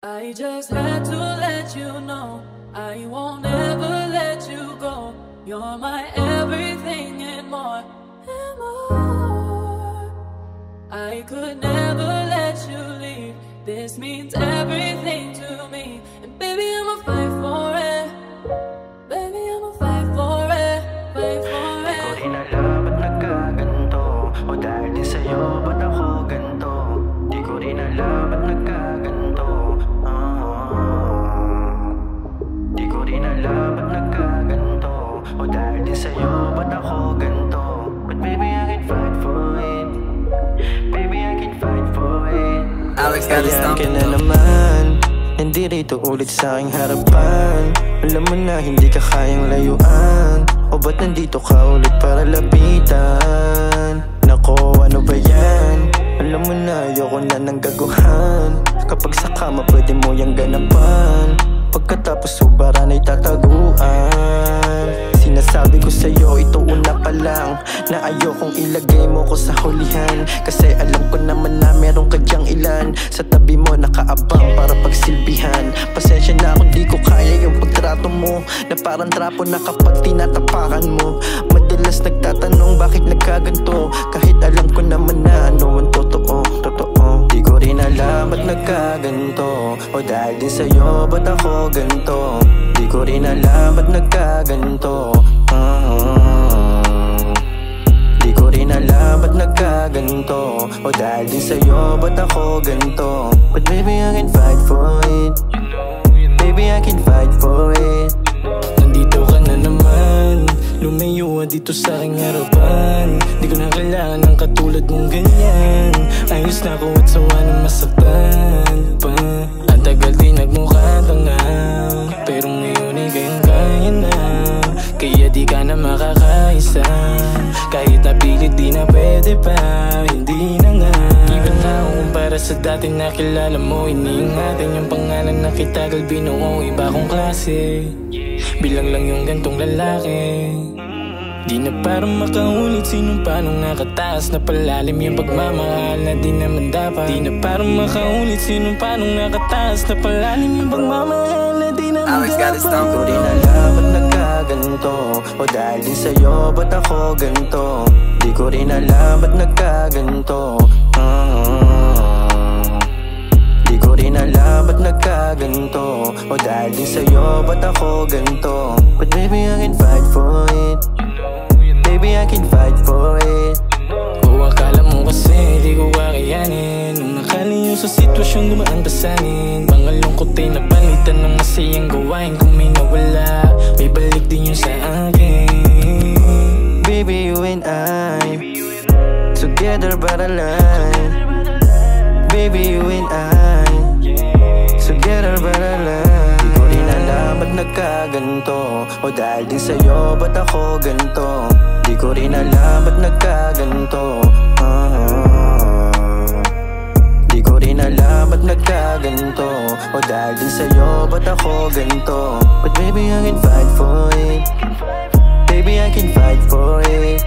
I just had to let you know I won't ever let you go. You're my everything and more and more. I could never let you leave. This means everything to me. And baby, I'ma fight for it. Baby, I'ma fight for it. Fight for it. Di ko rin alam ba't nagkaganto, o dahil di sa'yo ba't ako ganto. Di ko rin alam ba't nagkaganto. Di ko rin alam ba't nagkaganto, o dahil di sa'yo ba't ako ganto. But baby, I can fight for it. Baby, I can fight for it. Alex got his Ayan stomp ka na naman, hindi rito ulit sa aking harapan. Alam mo na hindi ka kayang layuan, o ba't nandito ka ulit para lapitan? Nako, ano ba yan? Alam mo na ayoko na ng gaguhan. Kapag sa kama pwede mo yang ganapan, pagkatapos subaran ay tataguan. Sinasabi ko sa'yo, ito una pa lang, na ayokong ilagay mo ko sa hulihan. Kasi alam ko naman na meron ka dyang ilan sa tabi mo nakaabang para pagsilbihan. Pasensya na kung di ko kaya yung pagtrato mo, na parang trapo na kapag tinatapakan mo. Madalas nagtatanong bakit nagkaganto, kahit alam ko naman na ano ang totoo. Di ko rin alam ba't nagkaganto, o dahil di sa'yo ba't ako ganto. Di ko rin alam ba't nagkaganto. Di ko rin alam ba't nagkaganto, o dahil di sa'yo ba't ako ganto. But baby, I can fight for it. Baby, I can fight for it. Nandito ka na naman, lumayo dito sa aking harapan. Di ko na kailangan ng katulad mong ganyan. Ayos na ako at sawa na masaktan pa. Ang tagal di nagmukha tanga, pero ngayon ay kayang-kaya na. Kaya di ka na makakaisa, kahit napilit di na pwede pa. Hindi na nga iba na ako kumpara sa dati na kilala mo. Iniingatan yung pangalan na kitagal binuo, iba kong klase. Bilang lang yung gantong lalaki. Di na parang makaulit sinong paano nakataas na palalim yung pagmamahal na di naman dapat. Di na parang makaulit sinong paano nakataas na palalim yung pagmamahal na di naman Alex got his dapat. stomp. Di ko rin alam ba't nagkaganto, o dahil di sa'yo ba't ako ganto. Di ko rin alam ba't nagkaganto. Di ko rin alam ba't nagkaganto, o dahil di sa'yo ba't ako ganto. But baby, I can fight for it. Baby, I can fight for it. O akala mo kasi di ko kakayanin, nung nakalayo sa sitwasyong dumaan pasanin. Mga lungkot ay napalitan ng masayang gawain. Kung may nawala, may balik din yun sa akin. Baby, you and I, together but alive. Baby, you and I, together but alive. Di ko rin alam ba't nagkaganto, o dahil di sa'yo ba't ako ganto. Di ko rin alam ba't nagkaganto. Di ko rin alam ba't nagkaganto, o dahil di sa'yo ba't ako ganto. But baby, I can fight for it. Baby, I can fight for it.